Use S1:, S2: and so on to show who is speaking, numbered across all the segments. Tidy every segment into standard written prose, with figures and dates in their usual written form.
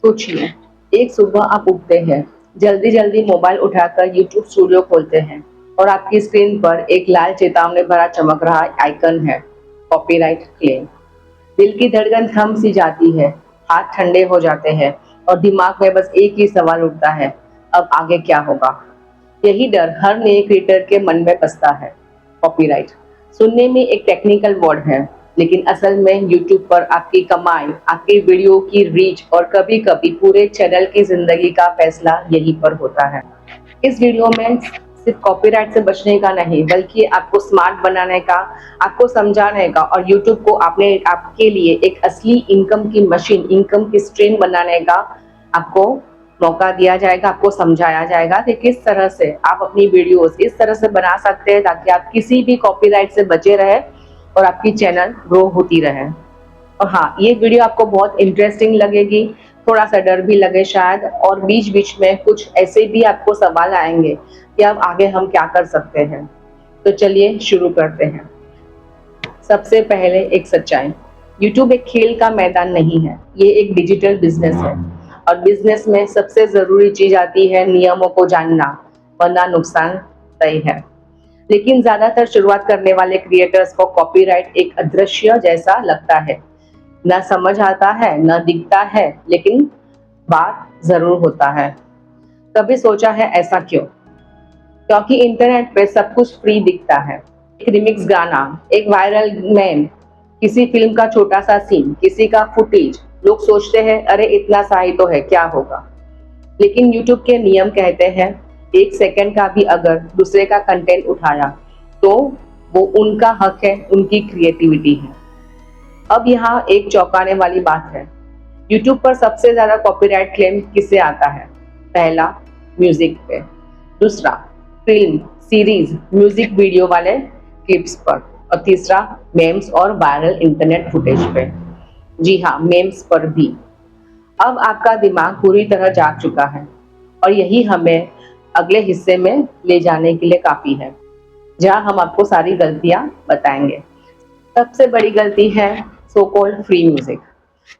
S1: सोचिए, एक सुबह आप उठते हैं, जल्दी जल्दी मोबाइल उठाकर यूट्यूब स्टूडियो खोलते हैं और आपकी स्क्रीन पर एक लाल चेतावनी भरा चमक रहा आइकन है, कॉपीराइट क्लेम। दिल की धड़कन थम सी जाती है, हाथ ठंडे हो जाते हैं और दिमाग में बस एक ही सवाल उठता है, अब आगे क्या होगा। यही डर हर नए क्रिएटर के मन में बसता है। कॉपीराइट सुनने में एक टेक्निकल वर्ड है, लेकिन असल में यूट्यूब पर आपकी कमाई, आपकी वीडियो की रीच और कभी कभी पूरे चैनल की जिंदगी का फैसला यहीं पर होता है। इस वीडियो में सिर्फ कॉपीराइट से बचने का नहीं, बल्कि आपको स्मार्ट बनाने का, आपको समझाने का और यूट्यूब को आपने आपके लिए एक असली इनकम की मशीन, इनकम की स्ट्रीम बनाने का आपको मौका दिया जाएगा। आपको समझाया जाएगा कि किस तरह से आप अपनी वीडियोस इस तरह से बना सकते हैं ताकि आप किसी भी कॉपीराइट से बचे रहे और आपकी चैनल ग्रो होती रहे। और हाँ, ये वीडियो आपको बहुत इंटरेस्टिंग लगेगी, थोड़ा सा डर भी लगे शायद, और बीच बीच में कुछ ऐसे भी आपको सवाल आएंगे कि अब आगे हम क्या कर सकते हैं। तो चलिए शुरू करते हैं। सबसे पहले एक सच्चाई, यूट्यूब एक खेल का मैदान नहीं है, ये एक डिजिटल बिजनेस है। और बिजनेस में सबसे जरूरी चीज आती है नियमों को जानना, वरना नुकसान तय है। लेकिन ज्यादातर शुरुआत करने वाले क्रिएटर्स को कॉपीराइट एक अदृश्य जैसा लगता है, न समझ आता है न दिखता है, लेकिन बात जरूर होता है। कभी सोचा है ऐसा क्यों? क्योंकि इंटरनेट पे सब कुछ फ्री दिखता है। एक रिमिक्स गाना, एक वायरल मेम, किसी फिल्म का छोटा सा सीन, किसी का फुटेज, लोग सोचते हैं अरे इतना सा ही तो है, क्या होगा। लेकिन यूट्यूब के नियम कहते हैं एक सेकंड का भी अगर दूसरे का कंटेंट उठाया तो वो उनका हक है, उनकी क्रिएटिविटी है। अब यहाँ एक चौंकाने वाली बात है, यूट्यूब पर सबसे ज्यादा कॉपीराइट क्लेम किससे आता है? पहला, म्यूजिक पे। दूसरा, फिल्म, सीरीज, म्यूजिक वीडियो वाले क्लिप्स पर। और तीसरा, मेम्स और वायरल इंटरनेट फुटेज पे। जी हाँ, मेम्स पर भी। अब आपका दिमाग पूरी तरह जाग चुका है और यही हमें अगले हिस्से में ले जाने के लिए काफी है, जहाँ हम आपको सारी गलतियां बताएंगे। सबसे बड़ी गलती है सो कॉल्ड फ्री म्यूजिक।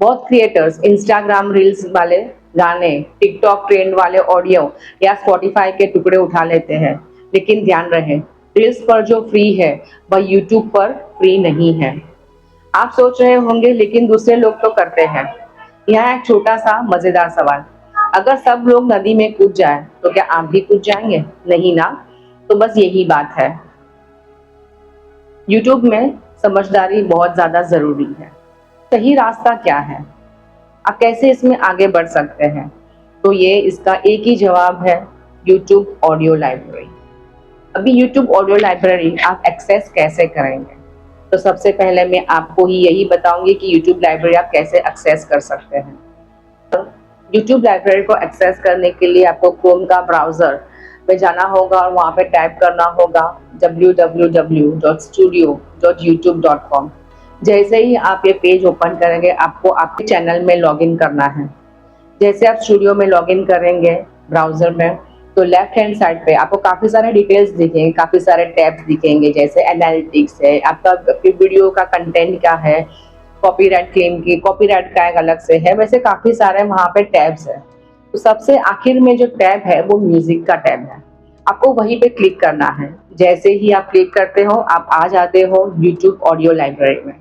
S1: बहुत क्रिएटर्स इंस्टाग्राम रील्स वाले गाने, टिकटॉक ट्रेंड वाले ऑडियो या स्पॉटिफाई के टुकड़े उठा लेते हैं, लेकिन ध्यान रहे, रील्स पर जो फ्री है वह यूट्यूब पर फ्री नहीं है। आप सोच रहे होंगे लेकिन दूसरे लोग तो करते हैं। यहाँ एक छोटा सा मजेदार सवाल, अगर सब लोग नदी में कूद जाए तो क्या आप भी कूद जाएंगे? नहीं ना। तो बस यही बात है, यूट्यूब में समझदारी बहुत ज्यादा जरूरी है। सही रास्ता क्या है, आप कैसे इसमें आगे बढ़ सकते हैं? तो ये इसका एक ही जवाब है, यूट्यूब ऑडियो लाइब्रेरी। अभी यूट्यूब ऑडियो लाइब्रेरी आप एक्सेस कैसे करेंगे? तो सबसे पहले मैं आपको ही यही बताऊंगी कि यूट्यूब लाइब्रेरी आप कैसे एक्सेस कर सकते हैं। यूट्यूब लाइब्रेरी को एक्सेस करने के लिए आपको क्रोम का ब्राउजर में जाना होगा और वहाँ पे टाइप करना होगा www.studio.youtube.com। जैसे ही आप ये पेज ओपन करेंगे, आपको आपके चैनल में लॉगिन करना है। जैसे आप स्टूडियो में लॉगिन करेंगे ब्राउजर में, तो लेफ्ट हैंड साइड पे आपको काफी सारे डिटेल्स दिखेंगे, काफी सारे टैब्स दिखेंगे, जैसे एनालिटिक्स है, आपका वीडियो का कंटेंट क्या है, कॉपीराइट क्लेम की, कॉपीराइट का एक अलग से है, वैसे काफी सारे वहाँ पे टैब्स है। तो सबसे आखिर में जो टैब है वो म्यूजिक का टैब है, आपको वहीं पे क्लिक करना है। जैसे ही आप क्लिक करते हो आप आ जाते हो यूट्यूब ऑडियो लाइब्रेरी में।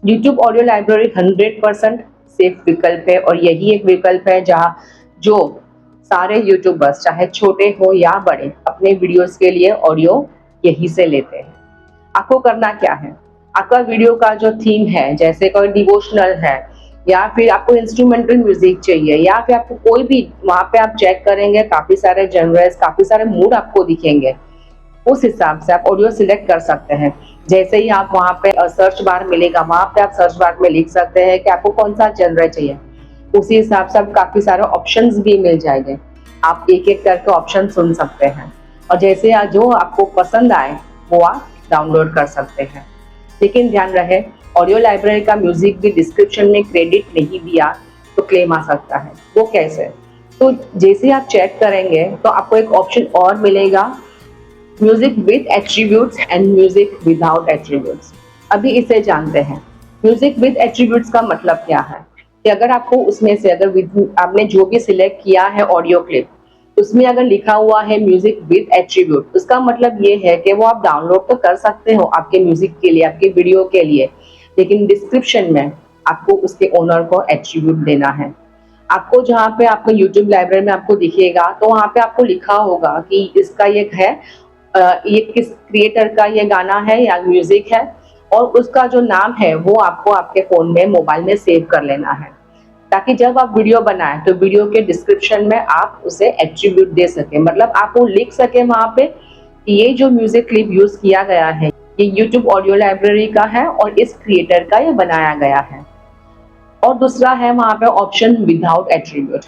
S1: यूट्यूब ऑडियो लाइब्रेरी 100% सेफ विकल्प है और यही एक विकल्प है जहाँ जो सारे यूट्यूबर्स, चाहे छोटे हो या बड़े, अपने वीडियोस के लिए ऑडियो यहीं से लेते हैं। आपको करना क्या है, आपका वीडियो का जो थीम है, जैसे कोई डिवोशनल है या फिर आपको इंस्ट्रूमेंटल म्यूजिक चाहिए या फिर आपको कोई भी, वहाँ पे आप चेक करेंगे काफी सारे जनरस, काफी सारे मूड आपको दिखेंगे, उस हिसाब से आप ऑडियो सिलेक्ट कर सकते हैं। जैसे ही आप वहाँ पे सर्च बार मिलेगा, वहाँ पे आप सर्च बार में लिख सकते हैं कि आपको कौन सा जनर चाहिए, उसी हिसाब से आप काफी सारे ऑप्शंस भी मिल जाएंगे। आप एक एक करके ऑप्शन सुन सकते हैं और जैसे जो आपको पसंद आए वो आप डाउनलोड कर सकते हैं। लेकिन ध्यान रहे, ऑडियो लाइब्रेरी का म्यूजिक भी डिस्क्रिप्शन में क्रेडिट नहीं दिया तो क्लेम आ सकता है। वो कैसे? तो जैसे आप चेक करेंगे तो आपको एक ऑप्शन और मिलेगा, music with attributes and music without attributes. अभी इसे जानते हैं। म्यूजिक विद एट्रीब्यूट्स का मतलब क्या है? कि अगर आपको उसमें से आपने जो भी सिलेक्ट किया है ऑडियो क्लिप, उसमें अगर लिखा हुआ है म्यूजिक विद एट्रीब्यूट, उसका मतलब ये है कि वो आप डाउनलोड तो कर सकते हो आपके म्यूजिक के लिए, आपके वीडियो के लिए, लेकिन डिस्क्रिप्शन में आपको उसके ओनर को एट्रीब्यूट देना है। आपको जहाँ पे आपको यूट्यूब लाइब्रेरी में आपको दिखेगा, तो वहाँ पे आपको लिखा होगा कि इसका ये है, ये किस क्रिएटर का ये गाना है या म्यूजिक है, और उसका जो नाम है वो आपको आपके फोन में, मोबाइल में सेव कर लेना है, ताकि जब आप वीडियो बनाएं तो वीडियो के डिस्क्रिप्शन में आप उसे एट्रीब्यूट दे सके, मतलब आप वो लिख सके वहां पे कि ये जो म्यूजिक क्लिप यूज किया गया है ये यूट्यूब ऑडियो लाइब्रेरी का है और इस क्रिएटर का ये बनाया गया है। और दूसरा है वहां पे option without attribute.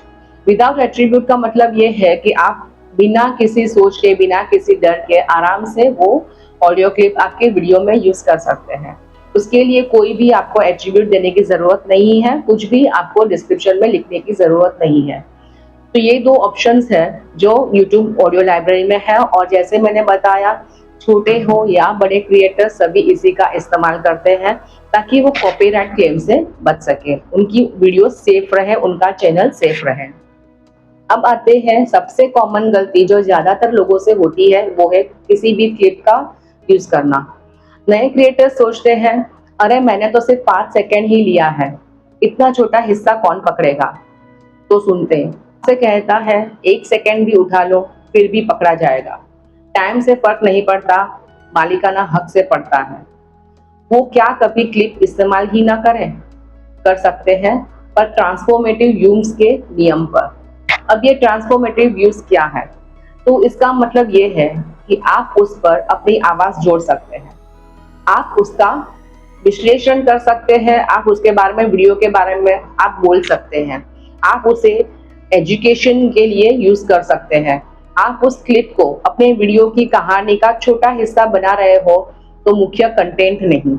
S1: Without attribute का मतलब ये है कि आप बिना किसी सोच के, बिना किसी डर के आराम से वो ऑडियो क्लिप आपके वीडियो में यूज कर सकते हैं। उसके लिए कोई भी आपको एट्रीब्यूट देने की जरूरत नहीं है, कुछ भी आपको डिस्क्रिप्शन में लिखने की जरूरत नहीं है। तो ये दो ऑप्शंस है जो YouTube ऑडियो लाइब्रेरी में है, और जैसे मैंने बताया छोटे हो या बड़े क्रिएटर सभी इसी का इस्तेमाल करते हैं, ताकि वो कॉपीराइट क्लेम से बच सके, उनकी वीडियो सेफ रहे, उनका चैनल सेफ रहे। अब आते हैं सबसे कॉमन गलती जो ज्यादातर लोगों से होती है, वो है किसी भी क्लिप का यूज करना। नए क्रिएटर सोचते हैं अरे मैंने तो सिर्फ 5 सेकंड ही लिया है, इतना छोटा हिस्सा कौन पकड़ेगा। तो सुनते हैं से कहता है 1 सेकंड भी उठा लो फिर भी पकड़ा जाएगा, टाइम से फर्क नहीं पड़ता, मालिकाना हक से पड़ता है। वो क्या कभी क्लिप इस्तेमाल ही ना करें? कर सकते हैं, पर ट्रांसफॉर्मेटिव यूज के नियम पर। अब ये ट्रांसफॉर्मेटिव यूज क्या है? तो इसका मतलब ये है कि आप उस पर अपनी आवाज जोड़ सकते हैं, आप उसका विश्लेषण कर सकते हैं, आप उसके बारे में, वीडियो के बारे में आप बोल सकते हैं, आप उसे एजुकेशन के लिए यूज कर सकते हैं, आप उस क्लिप को अपने वीडियो की कहानी का छोटा हिस्सा बना रहे हो, तो मुख्य कंटेंट नहीं।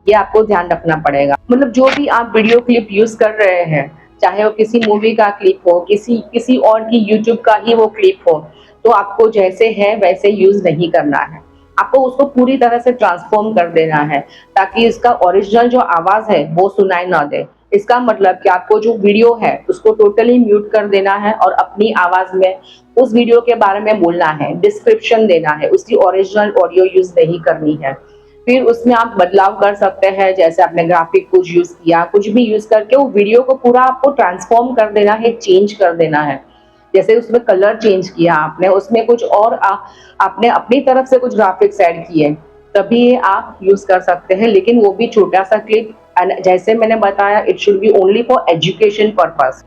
S1: ये आपको ध्यान रखना पड़ेगा। मतलब जो भी आप वीडियो क्लिप यूज कर रहे हैं, चाहे वो किसी मूवी का क्लिप हो, किसी और की यूट्यूब का ही वो क्लिप हो, तो आपको जैसे है वैसे यूज नहीं करना है, आपको उसको पूरी तरह से ट्रांसफॉर्म कर देना है, ताकि इसका ओरिजिनल जो आवाज है वो सुनाई ना दे। इसका मतलब कि आपको जो वीडियो है उसको टोटली म्यूट कर देना है और अपनी आवाज में उस वीडियो के बारे में बोलना है, डिस्क्रिप्शन देना है, उसकी ओरिजिनल ऑडियो यूज नहीं करनी है। फिर उसमें आप बदलाव कर सकते हैं, जैसे आपने ग्राफिक कुछ यूज किया, कुछ भी यूज करके वो वीडियो को पूरा आपको ट्रांसफॉर्म कर देना है, चेंज कर देना है। जैसे उसमें कलर चेंज किया आपने, उसमें कुछ और आपने अपनी तरफ से कुछ ग्राफिक्स ऐड किए, तभी ये आप यूज कर सकते हैं। लेकिन वो भी छोटा सा क्लिप, जैसे मैंने बताया, it should be only for education purpose.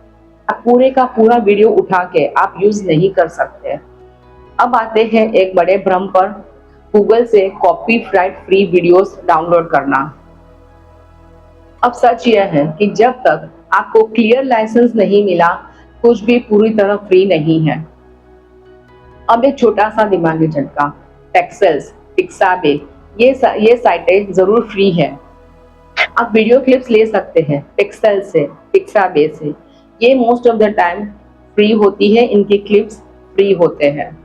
S1: आप पूरे का पूरा वीडियो उठा के आप यूज नहीं कर सकते। अब आते हैं एक बड़े भ्रम पर, गूगल से कॉपीराइट फ्री वीडियोस डाउनलोड करना। अब सच यह है कि जब तक आपको क्लियर लाइसेंस नहीं मिला, कुछ भी पूरी तरह फ्री नहीं है। अब एक छोटा सा दिमागी झटका, पेक्सेल्स, पिक्साबे, ये साइटें जरूर फ्री है। आप वीडियो क्लिप्स ले सकते हैं पिक्सेल से, पिक्साबे से, ये most of the time free होती है, इनके क्लिप्स फ्री होते हैं।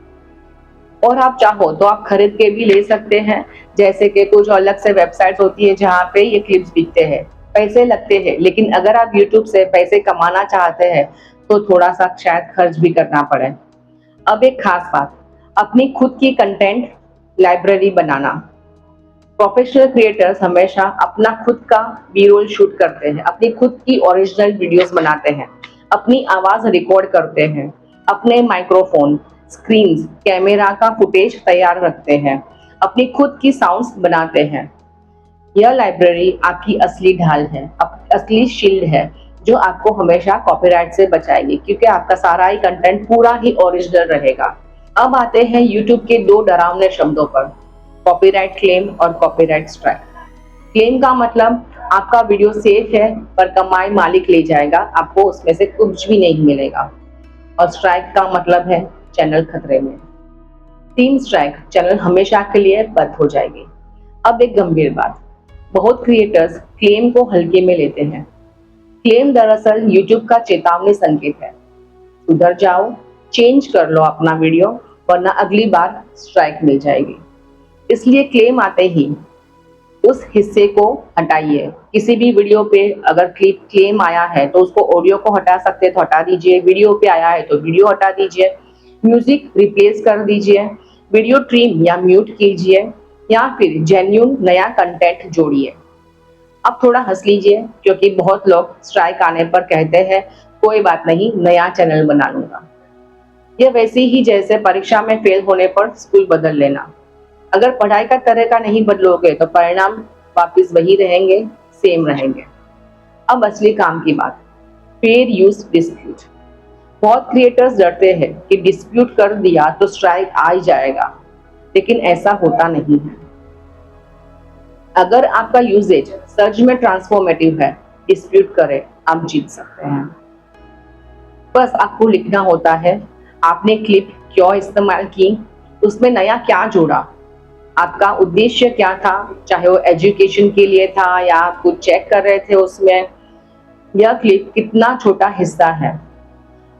S1: और आप चाहो तो आप खरीद के भी ले सकते हैं, जैसे कि कुछ अलग से वेबसाइट्स होती है जहाँ पे ये क्लिप्स बिकते हैं, पैसे लगते हैं, लेकिन अगर आप YouTube से पैसे कमाना चाहते हैं तो थोड़ा सा शायद खर्च भी करना पड़े। अब एक खास बात, अपनी खुद की कंटेंट लाइब्रेरी बनाना। प्रोफेशनल क्रिएटर्स हमेशा अपना खुद का बी रोल शूट करते हैं, अपनी खुद की ओरिजिनल वीडियोस बनाते हैं, अपनी आवाज रिकॉर्ड करते हैं, अपने माइक्रोफोन, स्क्रीन्स, कैमरा का फुटेज तैयार रखते हैं, अपनी खुद की साउंड्स बनाते हैं। यह लाइब्रेरी आपकी असली ढाल है, असली शील्ड है, जो आपको हमेशा कॉपीराइट से बचाएगी, क्योंकि आपका सारा ही कंटेंट पूरा ही ओरिजिनल रहेगा। अब आते हैं YouTube के दो डरावने शब्दों पर, कॉपीराइट क्लेम और कॉपीराइट स्ट्राइक। क्लेम का मतलब आपका वीडियो सेफ है, पर कमाई मालिक ले जाएगा, आपको उसमें से कुछ भी नहीं मिलेगा। और स्ट्राइक का मतलब है चैनल खतरे में। 3 स्ट्राइक, चैनल हमेशा के लिए बंद हो जाएगी। अब एक गंभीर बात, बहुत क्रिएटर्स क्लेम को हल्के में लेते हैं। क्लेम दरअसल YouTube का चेतावनी संकेत है, सुधर जाओ, चेंज कर लो अपना वीडियो, वरना अगली बार स्ट्राइक मिल जाएगी। इसलिए क्लेम आते ही उस हिस्से को हटाइए। किसी भी वीडियो पे अगर क्लेम आया है तो उसको ऑडियो को हटा सकते हैं तो हटा दीजिए, वीडियो पे आया है तो वीडियो हटा दीजिए, म्यूजिक रिप्लेस कर दीजिए, वीडियो ट्रिम या म्यूट कीजिए, या फिर जेन्युइन नया कंटेंट जोड़िए। अब थोड़ा हंस लीजिए क्योंकि बहुत लोग स्ट्राइक आने पर कहते हैं कोई बात नहीं, नया चैनल बना लूंगा। यह वैसे ही जैसे परीक्षा में फेल होने पर स्कूल बदल लेना। अगर पढ़ाई का तरीका नहीं बदलोगे तो परिणाम वापस वही रहेंगे, सेम रहेंगे। अब असली काम की बात, फेयर यूज डिस्प्यूट। बहुत क्रिएटर्स डरते हैं कि डिस्प्यूट कर दिया तो स्ट्राइक आ ही जाएगा, लेकिन ऐसा होता नहीं है। अगर आपका यूजेज सच में ट्रांसफॉर्मेटिव है, डिस्प्यूट करें, आप जीत सकते हैं। बस आपको लिखना होता है आपने क्लिप क्यों इस्तेमाल की, उसमें नया क्या जोड़ा, आपका उद्देश्य क्या था, चाहे वो एजुकेशन के लिए था या आप कुछ चेक कर रहे थे उसमें, यह क्लिप कितना छोटा हिस्सा है।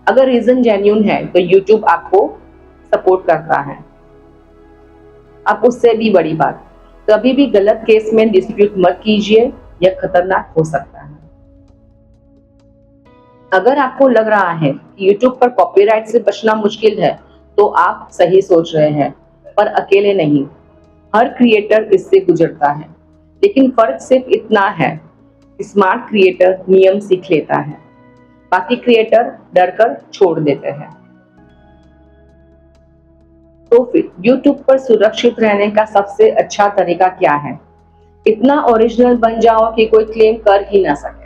S1: अगर रीजन जेन्युइन है तो यूट्यूब आपको सपोर्ट करता है। अब उससे भी बड़ी बात, कभी भी गलत केस में डिस्प्यूट मत कीजिए, यह खतरनाक हो सकता है। अगर आपको लग रहा है कि YouTube पर कॉपीराइट से बचना मुश्किल है तो आप सही सोच रहे हैं, पर अकेले नहीं। हर क्रिएटर इससे गुजरता है, लेकिन फर्क सिर्फ इतना है, स्मार्ट क्रिएटर नियम सीख लेता है, बाकी क्रिएटर डरकर छोड़ देते हैं। तो फिर YouTube पर सुरक्षित रहने का सबसे अच्छा तरीका क्या है? इतना ओरिजिनल बन जाओ कि कोई क्लेम कर ही ना सके।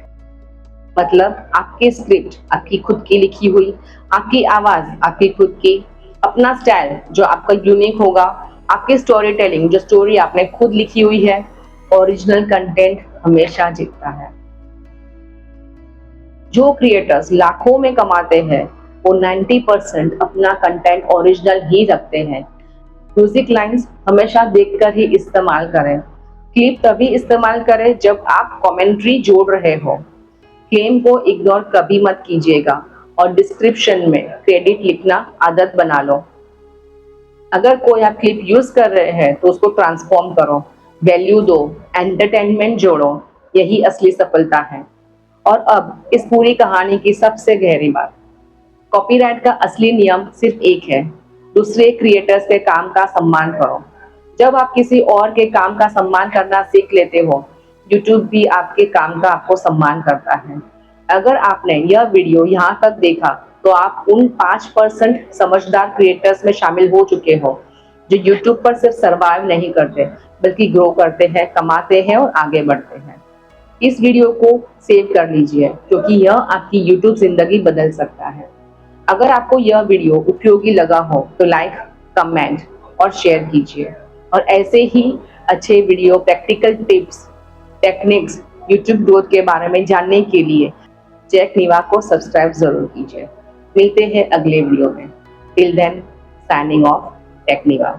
S1: मतलब आपकी स्क्रिप्ट आपकी खुद की लिखी हुई, आपकी आवाज आपकी खुद की, अपना स्टाइल जो आपका यूनिक होगा, आपकी स्टोरी टेलिंग जो स्टोरी आपने खुद लिखी हुई है। ओरिजिनल कंटेंट हमेशा जीतता है। जो क्रिएटर्स लाखों में कमाते हैं वो 90% अपना कंटेंट ओरिजिनल ही रखते हैं। म्यूजिक लाइंस हमेशा देखकर ही इस्तेमाल करें। क्लिप तभी इस्तेमाल करें जब आप कमेंट्री जोड़ रहे हो। क्लेम को इग्नोर कभी मत कीजिएगा और डिस्क्रिप्शन में क्रेडिट लिखना आदत बना लो। अगर कोई आप क्लिप यूज कर रहे हैं तो उसको ट्रांसफॉर्म करो, वैल्यू दो, एंटरटेनमेंट जोड़ो, यही असली सफलता है। और अब इस पूरी कहानी की सबसे गहरी बात, कॉपीराइट का असली नियम सिर्फ एक है, दूसरे क्रिएटर्स के काम का सम्मान करो। जब आप किसी और के काम का सम्मान करना सीख लेते हो, YouTube भी आपके काम का आपको सम्मान करता है। अगर आपने यह वीडियो यहाँ तक देखा तो आप उन 5% समझदार क्रिएटर्स में शामिल हो चुके हो जो YouTube पर सिर्फ सर्वाइव नहीं करते बल्कि ग्रो करते हैं, कमाते हैं और आगे बढ़ते हैं। इस वीडियो को सेव कर लीजिए क्योंकि यह आपकी YouTube जिंदगी बदल सकता है। अगर आपको यह वीडियो उपयोगी लगा हो तो लाइक, कमेंट और शेयर कीजिए। और ऐसे ही अच्छे video, practical tips, techniques, YouTube growth के बारे में जानने के लिए जैक नीवा को सब्सक्राइब जरूर कीजिए। मिलते हैं अगले वीडियो में। Till then, signing off, take नीवा।